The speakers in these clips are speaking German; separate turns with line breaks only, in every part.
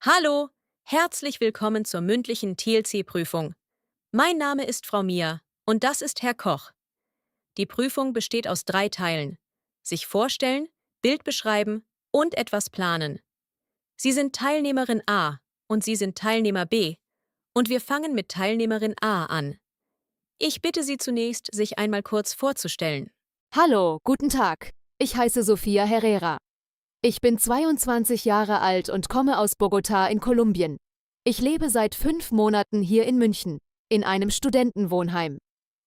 Hallo, herzlich willkommen zur mündlichen TLC-Prüfung. Mein Name ist Frau Mia und das ist Herr Koch. Die Prüfung besteht aus 3 Teilen: sich vorstellen, Bild beschreiben und etwas planen. Sie sind Teilnehmerin A und Sie sind Teilnehmer B und wir fangen mit Teilnehmerin A an. Ich bitte Sie zunächst, sich einmal kurz vorzustellen.
Hallo, guten Tag. Ich heiße Sofia Herrera. Ich bin 22 Jahre alt und komme aus Bogotá in Kolumbien. Ich lebe seit 5 Monaten hier in München, in einem Studentenwohnheim.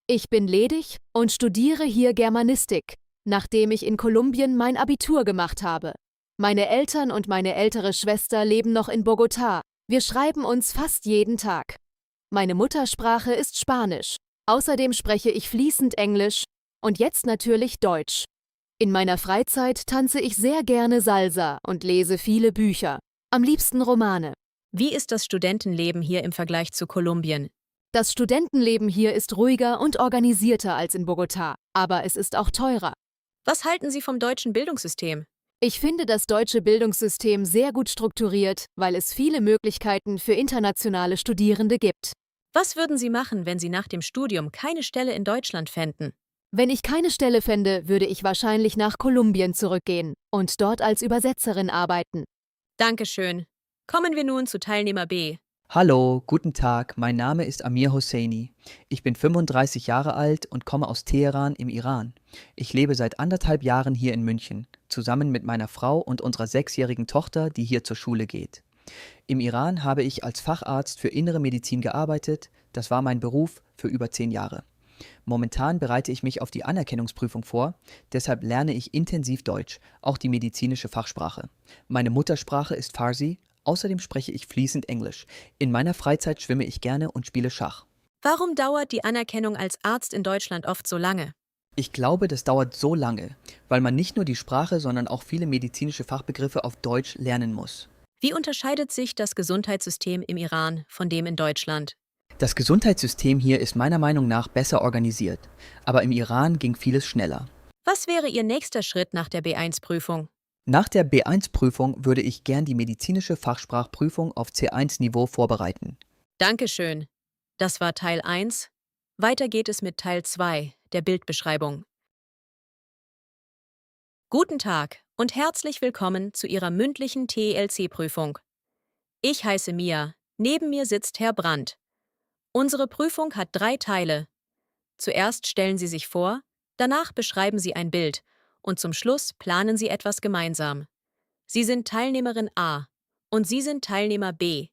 Ich bin ledig und studiere hier Germanistik, nachdem ich in Kolumbien mein Abitur gemacht habe. Meine Eltern und meine ältere Schwester leben noch in Bogotá. Wir schreiben uns fast jeden Tag. Meine Muttersprache ist Spanisch. Außerdem spreche ich fließend Englisch und jetzt natürlich Deutsch. In meiner Freizeit tanze ich sehr gerne Salsa und lese viele Bücher, am liebsten Romane.
Wie ist das Studentenleben hier im Vergleich zu Kolumbien?
Das Studentenleben hier ist ruhiger und organisierter als in Bogotá, aber es ist auch teurer.
Was halten Sie vom deutschen Bildungssystem?
Ich finde das deutsche Bildungssystem sehr gut strukturiert, weil es viele Möglichkeiten für internationale Studierende gibt.
Was würden Sie machen, wenn Sie nach dem Studium keine Stelle in Deutschland fänden?
Wenn ich keine Stelle fände, würde ich wahrscheinlich nach Kolumbien zurückgehen und dort als Übersetzerin arbeiten.
Dankeschön. Kommen wir nun zu Teilnehmer B.
Hallo, guten Tag, mein Name ist Amir Hosseini. Ich bin 35 Jahre alt und komme aus Teheran im Iran. Ich lebe seit 1,5 Jahren hier in München, zusammen mit meiner Frau und unserer 6-jährigen Tochter, die hier zur Schule geht. Im Iran habe ich als Facharzt für Innere Medizin gearbeitet, das war mein Beruf für über 10 Jahre. Momentan bereite ich mich auf die Anerkennungsprüfung vor, deshalb lerne ich intensiv Deutsch, auch die medizinische Fachsprache. Meine Muttersprache ist Farsi, außerdem spreche ich fließend Englisch. In meiner Freizeit schwimme ich gerne und spiele Schach.
Warum dauert die Anerkennung als Arzt in Deutschland oft so lange?
Ich glaube, das dauert so lange, weil man nicht nur die Sprache, sondern auch viele medizinische Fachbegriffe auf Deutsch lernen muss.
Wie unterscheidet sich das Gesundheitssystem im Iran von dem in Deutschland?
Das Gesundheitssystem hier ist meiner Meinung nach besser organisiert, aber im Iran ging vieles schneller.
Was wäre Ihr nächster Schritt nach der B1-Prüfung?
Nach der B1-Prüfung würde ich gern die medizinische Fachsprachprüfung auf C1-Niveau vorbereiten.
Dankeschön. Das war Teil 1. Weiter geht es mit Teil 2, der Bildbeschreibung. Guten Tag und herzlich willkommen zu Ihrer mündlichen TLC-Prüfung. Ich heiße Mia, neben mir sitzt Herr Brandt. Unsere Prüfung hat 3 Teile. Zuerst stellen Sie sich vor, danach beschreiben Sie ein Bild und zum Schluss planen Sie etwas gemeinsam. Sie sind Teilnehmerin A und Sie sind Teilnehmer B.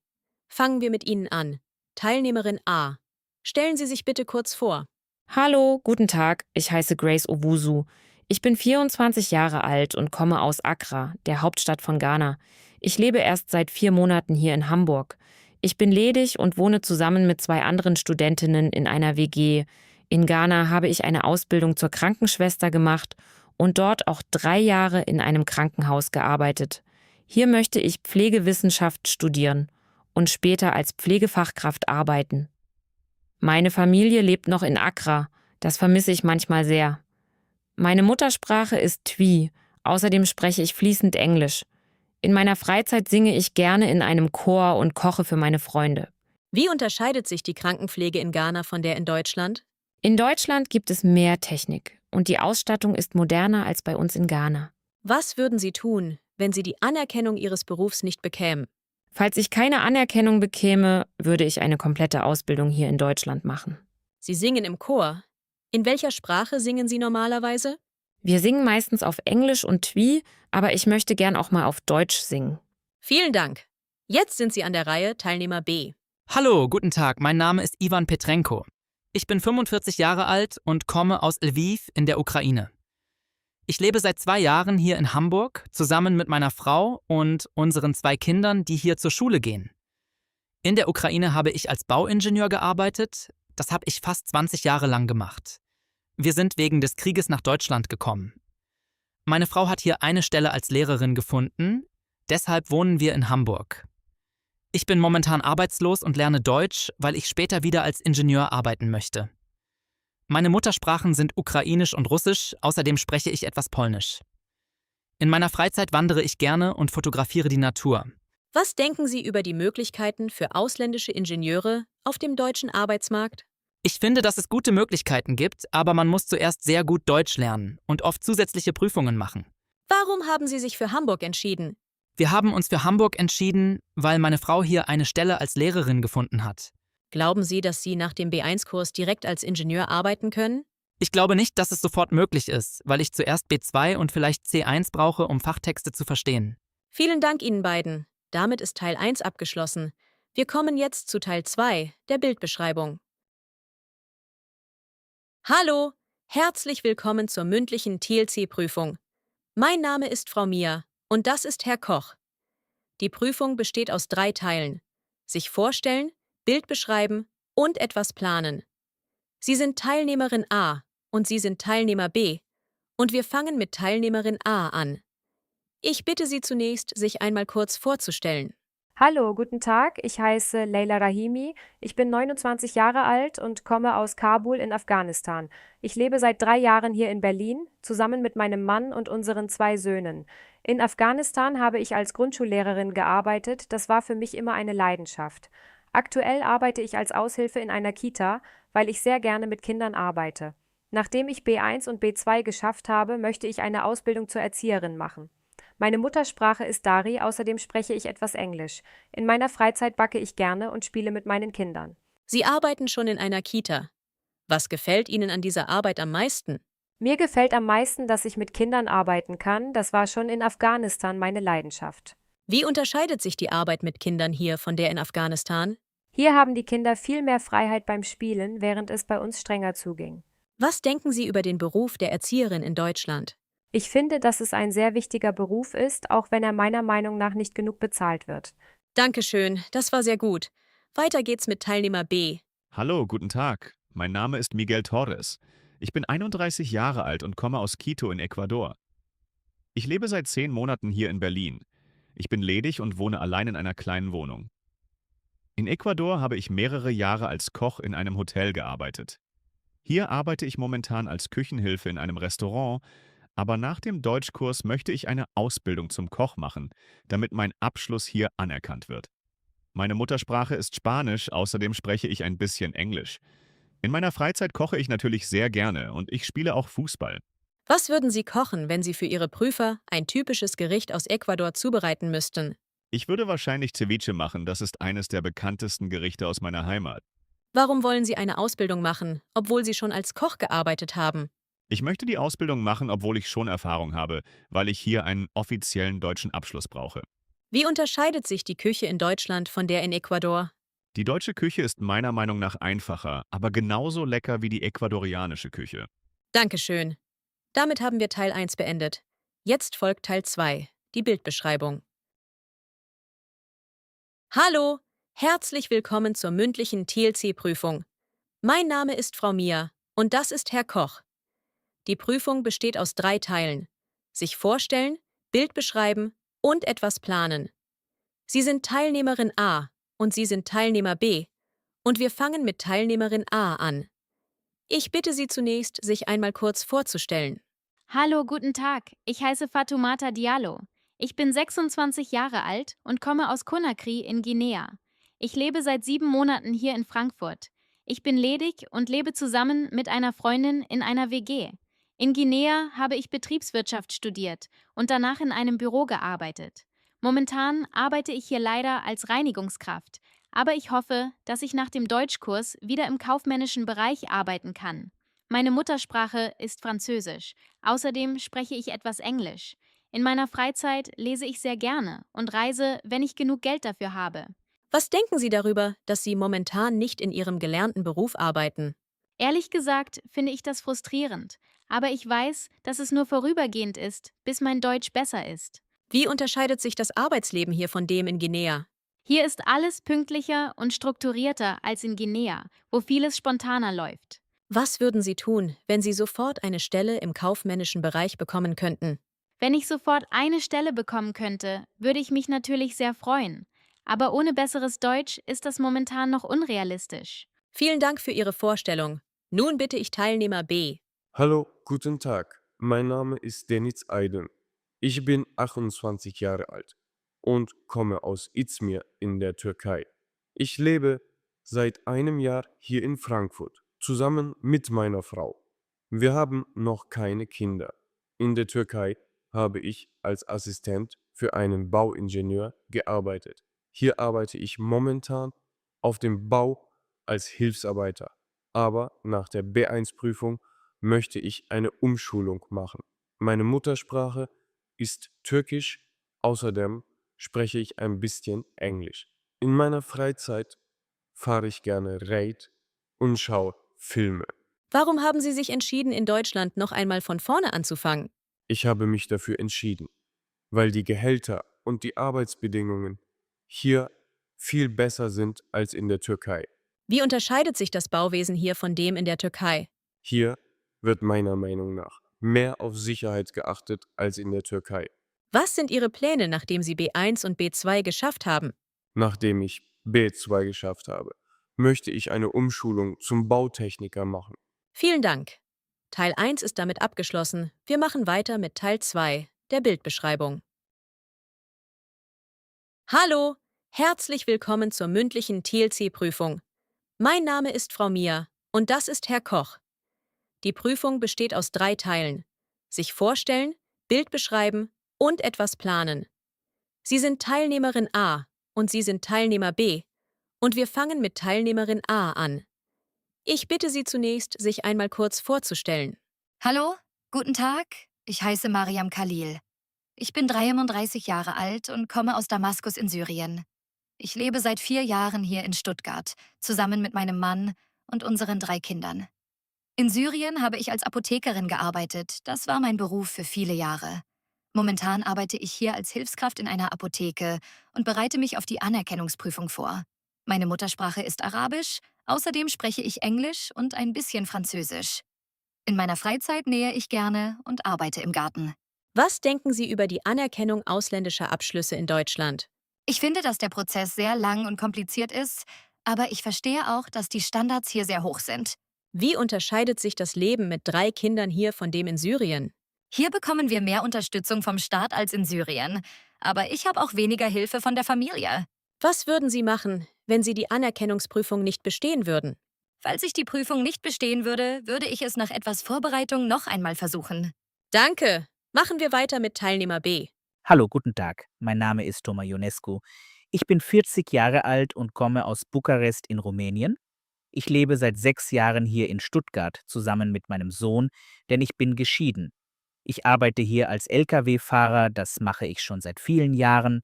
Fangen wir mit Ihnen an. Teilnehmerin A. Stellen Sie sich bitte kurz vor.
Hallo, guten Tag, ich heiße Grace Owusu. Ich bin 24 Jahre alt und komme aus Accra, der Hauptstadt von Ghana. Ich lebe erst seit 4 Monaten hier in Hamburg. Ich bin ledig und wohne zusammen mit 2 anderen Studentinnen in einer WG. In Ghana habe ich eine Ausbildung zur Krankenschwester gemacht und dort auch 3 Jahre in einem Krankenhaus gearbeitet. Hier möchte ich Pflegewissenschaft studieren und später als Pflegefachkraft arbeiten. Meine Familie lebt noch in Accra, das vermisse ich manchmal sehr. Meine Muttersprache ist Twi, außerdem spreche ich fließend Englisch. In meiner Freizeit singe ich gerne in einem Chor und koche für meine Freunde.
Wie unterscheidet sich die Krankenpflege in Ghana von der in Deutschland?
In Deutschland gibt es mehr Technik und die Ausstattung ist moderner als bei uns in Ghana.
Was würden Sie tun, wenn Sie die Anerkennung Ihres Berufs nicht bekämen?
Falls ich keine Anerkennung bekäme, würde ich eine komplette Ausbildung hier in Deutschland machen.
Sie singen im Chor. In welcher Sprache singen Sie normalerweise?
Wir singen meistens auf Englisch und Twi, aber ich möchte gern auch mal auf Deutsch singen.
Vielen Dank. Jetzt sind Sie an der Reihe, Teilnehmer B.
Hallo, guten Tag, mein Name ist Ivan Petrenko. Ich bin 45 Jahre alt und komme aus Lviv in der Ukraine. Ich lebe seit 2 Jahren hier in Hamburg, zusammen mit meiner Frau und unseren 2 Kindern, die hier zur Schule gehen. In der Ukraine habe ich als Bauingenieur gearbeitet, das habe ich fast 20 Jahre lang gemacht. Wir sind wegen des Krieges nach Deutschland gekommen. Meine Frau hat hier eine Stelle als Lehrerin gefunden, deshalb wohnen wir in Hamburg. Ich bin momentan arbeitslos und lerne Deutsch, weil ich später wieder als Ingenieur arbeiten möchte. Meine Muttersprachen sind Ukrainisch und Russisch, außerdem spreche ich etwas Polnisch. In meiner Freizeit wandere ich gerne und fotografiere die Natur.
Was denken Sie über die Möglichkeiten für ausländische Ingenieure auf dem deutschen Arbeitsmarkt?
Ich finde, dass es gute Möglichkeiten gibt, aber man muss zuerst sehr gut Deutsch lernen und oft zusätzliche Prüfungen machen.
Warum haben Sie sich für Hamburg entschieden?
Wir haben uns für Hamburg entschieden, weil meine Frau hier eine Stelle als Lehrerin gefunden hat.
Glauben Sie, dass Sie nach dem B1-Kurs direkt als Ingenieur arbeiten können?
Ich glaube nicht, dass es sofort möglich ist, weil ich zuerst B2 und vielleicht C1 brauche, um Fachtexte zu verstehen.
Vielen Dank Ihnen beiden. Damit ist Teil 1 abgeschlossen. Wir kommen jetzt zu Teil 2, der Bildbeschreibung. Hallo, herzlich willkommen zur mündlichen TLC-Prüfung. Mein Name ist Frau Mia und das ist Herr Koch. Die Prüfung besteht aus 3 Teilen: sich vorstellen, Bild beschreiben und etwas planen. Sie sind Teilnehmerin A und Sie sind Teilnehmer B und wir fangen mit Teilnehmerin A an. Ich bitte Sie zunächst, sich einmal kurz vorzustellen.
Hallo, guten Tag. Ich heiße Leila Rahimi. Ich bin 29 Jahre alt und komme aus Kabul in Afghanistan. Ich lebe seit 3 Jahren hier in Berlin, zusammen mit meinem Mann und unseren 2 Söhnen. In Afghanistan habe ich als Grundschullehrerin gearbeitet. Das war für mich immer eine Leidenschaft. Aktuell arbeite ich als Aushilfe in einer Kita, weil ich sehr gerne mit Kindern arbeite. Nachdem ich B1 und B2 geschafft habe, möchte ich eine Ausbildung zur Erzieherin machen. Meine Muttersprache ist Dari, außerdem spreche ich etwas Englisch. In meiner Freizeit backe ich gerne und spiele mit meinen Kindern.
Sie arbeiten schon in einer Kita. Was gefällt Ihnen an dieser Arbeit am meisten?
Mir gefällt am meisten, dass ich mit Kindern arbeiten kann. Das war schon in Afghanistan meine Leidenschaft.
Wie unterscheidet sich die Arbeit mit Kindern hier von der in Afghanistan?
Hier haben die Kinder viel mehr Freiheit beim Spielen, während es bei uns strenger zuging.
Was denken Sie über den Beruf der Erzieherin in Deutschland?
Ich finde, dass es ein sehr wichtiger Beruf ist, auch wenn er meiner Meinung nach nicht genug bezahlt wird.
Dankeschön, das war sehr gut. Weiter geht's mit Teilnehmer B.
Hallo, guten Tag. Mein Name ist Miguel Torres. Ich bin 31 Jahre alt und komme aus Quito in Ecuador. Ich lebe seit 10 Monaten hier in Berlin. Ich bin ledig und wohne allein in einer kleinen Wohnung. In Ecuador habe ich mehrere Jahre als Koch in einem Hotel gearbeitet. Hier arbeite ich momentan als Küchenhilfe in einem Restaurant, aber nach dem Deutschkurs möchte ich eine Ausbildung zum Koch machen, damit mein Abschluss hier anerkannt wird. Meine Muttersprache ist Spanisch, außerdem spreche ich ein bisschen Englisch. In meiner Freizeit koche ich natürlich sehr gerne und ich spiele auch Fußball.
Was würden Sie kochen, wenn Sie für Ihre Prüfer ein typisches Gericht aus Ecuador zubereiten müssten?
Ich würde wahrscheinlich Ceviche machen, das ist eines der bekanntesten Gerichte aus meiner Heimat.
Warum wollen Sie eine Ausbildung machen, obwohl Sie schon als Koch gearbeitet haben?
Ich möchte die Ausbildung machen, obwohl ich schon Erfahrung habe, weil ich hier einen offiziellen deutschen Abschluss brauche.
Wie unterscheidet sich die Küche in Deutschland von der in Ecuador?
Die deutsche Küche ist meiner Meinung nach einfacher, aber genauso lecker wie die ecuadorianische Küche.
Dankeschön. Damit haben wir Teil 1 beendet. Jetzt folgt Teil 2, die Bildbeschreibung. Hallo, herzlich willkommen zur mündlichen TLC-Prüfung. Mein Name ist Frau Mia und das ist Herr Koch. Die Prüfung besteht aus 3 Teilen: sich vorstellen, Bild beschreiben und etwas planen. Sie sind Teilnehmerin A und Sie sind Teilnehmer B und wir fangen mit Teilnehmerin A an. Ich bitte Sie zunächst, sich einmal kurz vorzustellen.
Hallo, guten Tag. Ich heiße Fatoumata Diallo. Ich bin 26 Jahre alt und komme aus Conakry in Guinea. Ich lebe seit 7 Monaten hier in Frankfurt. Ich bin ledig und lebe zusammen mit einer Freundin in einer WG. In Guinea habe ich Betriebswirtschaft studiert und danach in einem Büro gearbeitet. Momentan arbeite ich hier leider als Reinigungskraft, aber ich hoffe, dass ich nach dem Deutschkurs wieder im kaufmännischen Bereich arbeiten kann. Meine Muttersprache ist Französisch. Außerdem spreche ich etwas Englisch. In meiner Freizeit lese ich sehr gerne und reise, wenn ich genug Geld dafür habe.
Was denken Sie darüber, dass Sie momentan nicht in Ihrem gelernten Beruf arbeiten?
Ehrlich gesagt finde ich das frustrierend, aber ich weiß, dass es nur vorübergehend ist, bis mein Deutsch besser ist.
Wie unterscheidet sich das Arbeitsleben hier von dem in Guinea?
Hier ist alles pünktlicher und strukturierter als in Guinea, wo vieles spontaner läuft.
Was würden Sie tun, wenn Sie sofort eine Stelle im kaufmännischen Bereich bekommen könnten?
Wenn ich sofort eine Stelle bekommen könnte, würde ich mich natürlich sehr freuen. Aber ohne besseres Deutsch ist das momentan noch unrealistisch.
Vielen Dank für Ihre Vorstellung. Nun bitte ich Teilnehmer B.
Hallo, guten Tag. Mein Name ist Deniz Aydın. Ich bin 28 Jahre alt. und komme aus Izmir in der Türkei. Ich lebe seit einem Jahr hier in Frankfurt, zusammen mit meiner Frau. Wir haben noch keine Kinder. In der Türkei habe ich als Assistent für einen Bauingenieur gearbeitet. Hier arbeite ich momentan auf dem Bau als Hilfsarbeiter. Aber nach der B1-Prüfung möchte ich eine Umschulung machen. Meine Muttersprache ist Türkisch, außerdem spreche ich ein bisschen Englisch. In meiner Freizeit fahre ich gerne Raid und schaue Filme.
Warum haben Sie sich entschieden, in Deutschland noch einmal von vorne anzufangen?
Ich habe mich dafür entschieden, weil die Gehälter und die Arbeitsbedingungen hier viel besser sind als in der Türkei.
Wie unterscheidet sich das Bauwesen hier von dem in der Türkei?
Hier wird meiner Meinung nach mehr auf Sicherheit geachtet als in der Türkei.
Was sind Ihre Pläne, nachdem Sie B1 und B2 geschafft haben?
Nachdem ich B2 geschafft habe, möchte ich eine Umschulung zum Bautechniker machen.
Vielen Dank. Teil 1 ist damit abgeschlossen. Wir machen weiter mit Teil 2, der Bildbeschreibung. Hallo, herzlich willkommen zur mündlichen TLC-Prüfung. Mein Name ist Frau Mia und das ist Herr Koch. Die Prüfung besteht aus 3 Teilen: sich vorstellen, Bild beschreiben und etwas planen. Sie sind Teilnehmerin A und Sie sind Teilnehmer B und wir fangen mit Teilnehmerin A an. Ich bitte Sie zunächst, sich einmal kurz vorzustellen.
Hallo, guten Tag. Ich heiße Mariam Khalil. Ich bin 33 Jahre alt und komme aus Damaskus in Syrien. Ich lebe seit 4 Jahren hier in Stuttgart, zusammen mit meinem Mann und unseren 3 Kindern. In Syrien habe ich als Apothekerin gearbeitet. Das war mein Beruf für viele Jahre. Momentan arbeite ich hier als Hilfskraft in einer Apotheke und bereite mich auf die Anerkennungsprüfung vor. Meine Muttersprache ist Arabisch, außerdem spreche ich Englisch und ein bisschen Französisch. In meiner Freizeit nähe ich gerne und arbeite im Garten.
Was denken Sie über die Anerkennung ausländischer Abschlüsse in Deutschland?
Ich finde, dass der Prozess sehr lang und kompliziert ist, aber ich verstehe auch, dass die Standards hier sehr hoch sind.
Wie unterscheidet sich das Leben mit 3 Kindern hier von dem in Syrien?
Hier bekommen wir mehr Unterstützung vom Staat als in Syrien, aber ich habe auch weniger Hilfe von der Familie.
Was würden Sie machen, wenn Sie die Anerkennungsprüfung nicht bestehen würden?
Falls ich die Prüfung nicht bestehen würde, würde ich es nach etwas Vorbereitung noch einmal versuchen.
Danke. Machen wir weiter mit Teilnehmer B.
Hallo, guten Tag. Mein Name ist Toma Ionescu. Ich bin 40 Jahre alt und komme aus Bukarest in Rumänien. Ich lebe seit 6 Jahren hier in Stuttgart zusammen mit meinem Sohn, denn ich bin geschieden. Ich arbeite hier als Lkw-Fahrer, das mache ich schon seit vielen Jahren.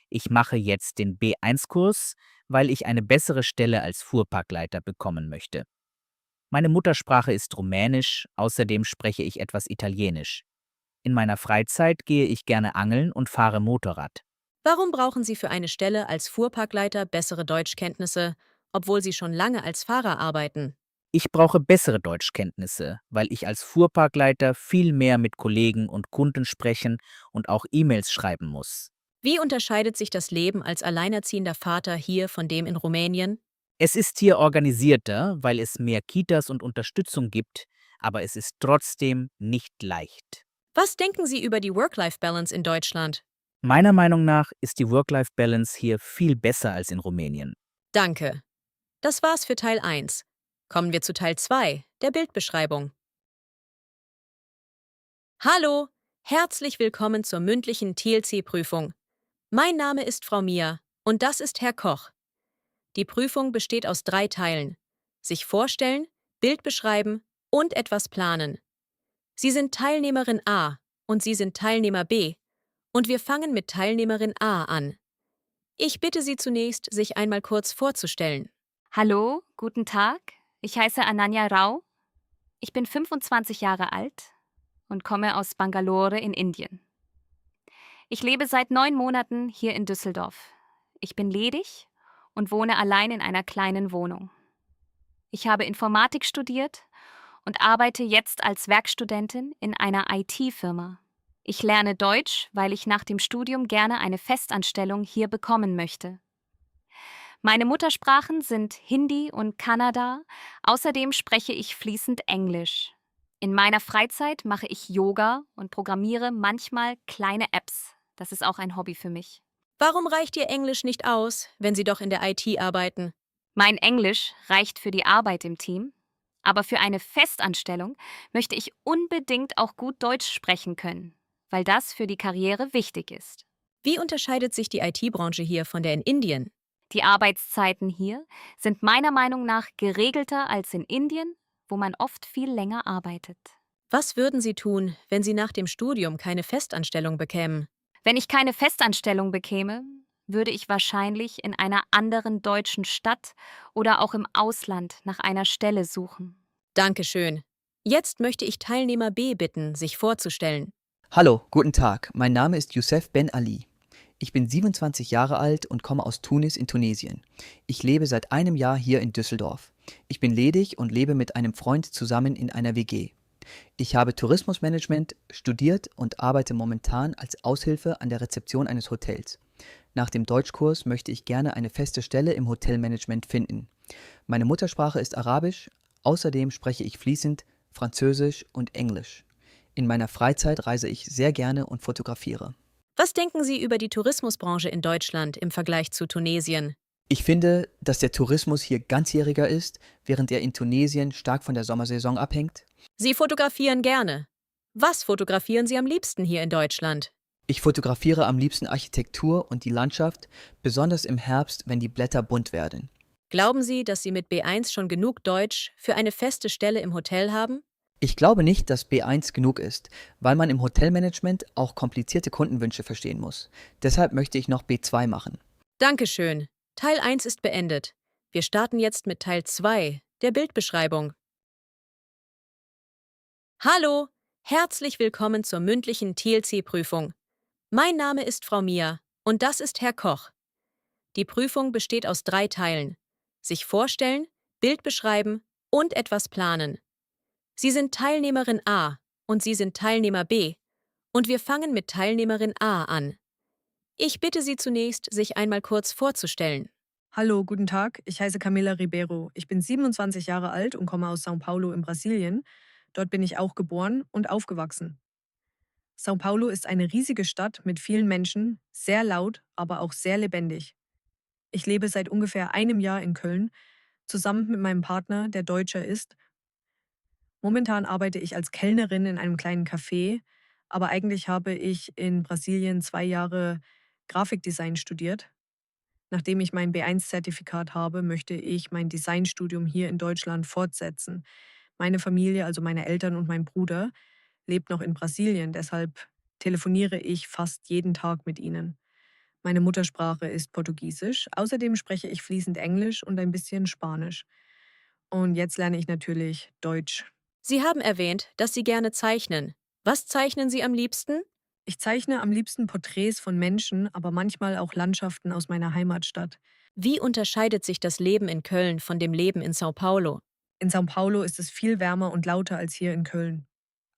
Ich mache jetzt den B1-Kurs, weil ich eine bessere Stelle als Fuhrparkleiter bekommen möchte. Meine Muttersprache ist Rumänisch, außerdem spreche ich etwas Italienisch. In meiner Freizeit gehe ich gerne angeln und fahre Motorrad.
Warum brauchen Sie für eine Stelle als Fuhrparkleiter bessere Deutschkenntnisse, obwohl Sie schon lange als Fahrer arbeiten?
Ich brauche bessere Deutschkenntnisse, weil ich als Fuhrparkleiter viel mehr mit Kollegen und Kunden sprechen und auch E-Mails schreiben muss.
Wie unterscheidet sich das Leben als alleinerziehender Vater hier von dem in Rumänien?
Es ist hier organisierter, weil es mehr Kitas und Unterstützung gibt, aber es ist trotzdem nicht leicht.
Was denken Sie über die Work-Life-Balance in Deutschland?
Meiner Meinung nach ist die Work-Life-Balance hier viel besser als in Rumänien.
Danke. Das war's für Teil 1. Kommen wir zu Teil 2, der Bildbeschreibung. Hallo, herzlich willkommen zur mündlichen TLC-Prüfung. Mein Name ist Frau Mia und das ist Herr Koch. Die Prüfung besteht aus 3 Teilen: sich vorstellen, Bild beschreiben und etwas planen. Sie sind Teilnehmerin A und Sie sind Teilnehmer B und wir fangen mit Teilnehmerin A an. Ich bitte Sie zunächst, sich einmal kurz vorzustellen.
Hallo, guten Tag. Ich heiße Ananya Rao. Ich bin 25 Jahre alt und komme aus Bangalore in Indien. Ich lebe seit 9 Monaten hier in Düsseldorf. Ich bin ledig und wohne allein in einer kleinen Wohnung. Ich habe Informatik studiert und arbeite jetzt als Werkstudentin in einer IT-Firma. Ich lerne Deutsch, weil ich nach dem Studium gerne eine Festanstellung hier bekommen möchte. Meine Muttersprachen sind Hindi und Kannada, außerdem spreche ich fließend Englisch. In meiner Freizeit mache ich Yoga und programmiere manchmal kleine Apps. Das ist auch ein Hobby für mich.
Warum reicht Ihr Englisch nicht aus, wenn Sie doch in der IT arbeiten?
Mein Englisch reicht für die Arbeit im Team, aber für eine Festanstellung möchte ich unbedingt auch gut Deutsch sprechen können, weil das für die Karriere wichtig ist.
Wie unterscheidet sich die IT-Branche hier von der in Indien?
Die Arbeitszeiten hier sind meiner Meinung nach geregelter als in Indien, wo man oft viel länger arbeitet.
Was würden Sie tun, wenn Sie nach dem Studium keine Festanstellung bekämen?
Wenn ich keine Festanstellung bekäme, würde ich wahrscheinlich in einer anderen deutschen Stadt oder auch im Ausland nach einer Stelle suchen.
Dankeschön. Jetzt möchte ich Teilnehmer B bitten, sich vorzustellen.
Hallo, guten Tag. Mein Name ist Youssef Ben Ali. Ich bin 27 Jahre alt und komme aus Tunis in Tunesien. Ich lebe seit einem Jahr hier in Düsseldorf. Ich bin ledig und lebe mit einem Freund zusammen in einer WG. Ich habe Tourismusmanagement studiert und arbeite momentan als Aushilfe an der Rezeption eines Hotels. Nach dem Deutschkurs möchte ich gerne eine feste Stelle im Hotelmanagement finden. Meine Muttersprache ist Arabisch, außerdem spreche ich fließend Französisch und Englisch. In meiner Freizeit reise ich sehr gerne und fotografiere.
Was denken Sie über die Tourismusbranche in Deutschland im Vergleich zu Tunesien?
Ich finde, dass der Tourismus hier ganzjähriger ist, während er in Tunesien stark von der Sommersaison abhängt.
Sie fotografieren gerne. Was fotografieren Sie am liebsten hier in Deutschland?
Ich fotografiere am liebsten Architektur und die Landschaft, besonders im Herbst, wenn die Blätter bunt werden.
Glauben Sie, dass Sie mit B1 schon genug Deutsch für eine feste Stelle im Hotel haben?
Ich glaube nicht, dass B1 genug ist, weil man im Hotelmanagement auch komplizierte Kundenwünsche verstehen muss. Deshalb möchte ich noch B2 machen.
Dankeschön. Teil 1 ist beendet. Wir starten jetzt mit Teil 2, der Bildbeschreibung. Hallo, herzlich willkommen zur mündlichen TLC-Prüfung. Mein Name ist Frau Mia und das ist Herr Koch. Die Prüfung besteht aus 3 Teilen: sich vorstellen, Bild beschreiben und etwas planen. Sie sind Teilnehmerin A und Sie sind Teilnehmer B und wir fangen mit Teilnehmerin A an. Ich bitte Sie zunächst, sich einmal kurz vorzustellen.
Hallo, guten Tag. Ich heiße Camila Ribeiro. Ich bin 27 Jahre alt und komme aus São Paulo in Brasilien. Dort bin ich auch geboren und aufgewachsen. São Paulo ist eine riesige Stadt mit vielen Menschen, sehr laut, aber auch sehr lebendig. Ich lebe seit ungefähr einem Jahr in Köln, zusammen mit meinem Partner, der Deutscher ist. Momentan arbeite ich als Kellnerin in einem kleinen Café, aber eigentlich habe ich in Brasilien 2 Jahre Grafikdesign studiert. Nachdem ich mein B1-Zertifikat habe, möchte ich mein Designstudium hier in Deutschland fortsetzen. Meine Familie, also meine Eltern und mein Bruder, lebt noch in Brasilien, deshalb telefoniere ich fast jeden Tag mit ihnen. Meine Muttersprache ist Portugiesisch, außerdem spreche ich fließend Englisch und ein bisschen Spanisch. Und jetzt lerne ich natürlich Deutsch.
Sie haben erwähnt, dass Sie gerne zeichnen. Was zeichnen Sie am liebsten?
Ich zeichne am liebsten Porträts von Menschen, aber manchmal auch Landschaften aus meiner Heimatstadt.
Wie unterscheidet sich das Leben in Köln von dem Leben in São Paulo?
In São Paulo ist es viel wärmer und lauter als hier in Köln.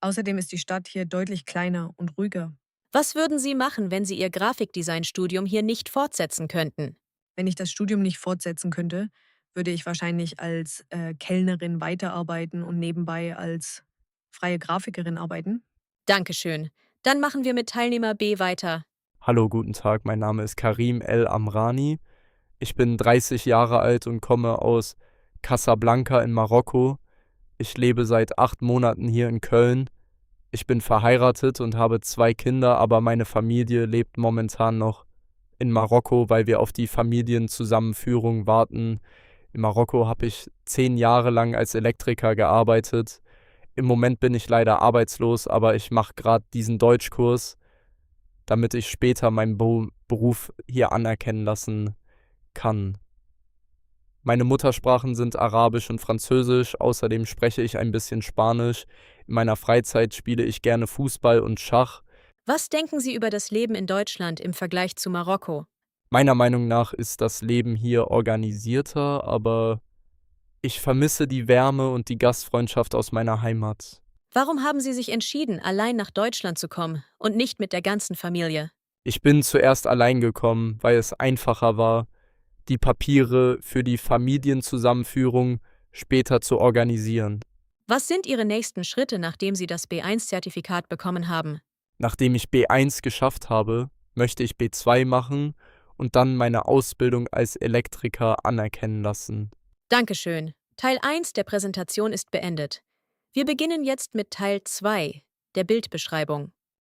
Außerdem ist die Stadt hier deutlich kleiner und ruhiger.
Was würden Sie machen, wenn Sie Ihr Grafikdesign-Studium hier nicht fortsetzen könnten?
Wenn ich das Studium nicht fortsetzen könnte, würde ich wahrscheinlich als Kellnerin weiterarbeiten und nebenbei als freie Grafikerin arbeiten.
Dankeschön. Dann machen wir mit Teilnehmer B weiter.
Hallo, guten Tag, mein Name ist Karim El Amrani. Ich bin 30 Jahre alt und komme aus Casablanca in Marokko. Ich lebe seit 8 Monaten hier in Köln. Ich bin verheiratet und habe 2 Kinder, aber meine Familie lebt momentan noch in Marokko, weil wir auf die Familienzusammenführung warten. In Marokko habe ich 10 Jahre lang als Elektriker gearbeitet. Im Moment bin ich leider arbeitslos, aber ich mache gerade diesen Deutschkurs, damit ich später meinen Beruf hier anerkennen lassen kann. Meine Muttersprachen sind Arabisch und Französisch, außerdem spreche ich ein bisschen Spanisch. In meiner Freizeit spiele ich gerne Fußball und Schach.
Was denken Sie über das Leben in Deutschland im Vergleich zu Marokko?
Meiner Meinung nach ist das Leben hier organisierter, aber ich vermisse die Wärme und die Gastfreundschaft aus meiner Heimat.
Warum haben Sie sich entschieden, allein nach Deutschland zu kommen und nicht mit der ganzen Familie?
Ich bin zuerst allein gekommen, weil es einfacher war, die Papiere für die Familienzusammenführung später zu organisieren.
Was sind Ihre nächsten Schritte, nachdem Sie das B1-Zertifikat bekommen haben?
Nachdem ich B1 geschafft habe, möchte ich B2 machen und dann meine Ausbildung als Elektriker anerkennen lassen.
Dankeschön. Teil 1 der Präsentation ist beendet. Wir beginnen jetzt mit Teil 2, der Bildbeschreibung.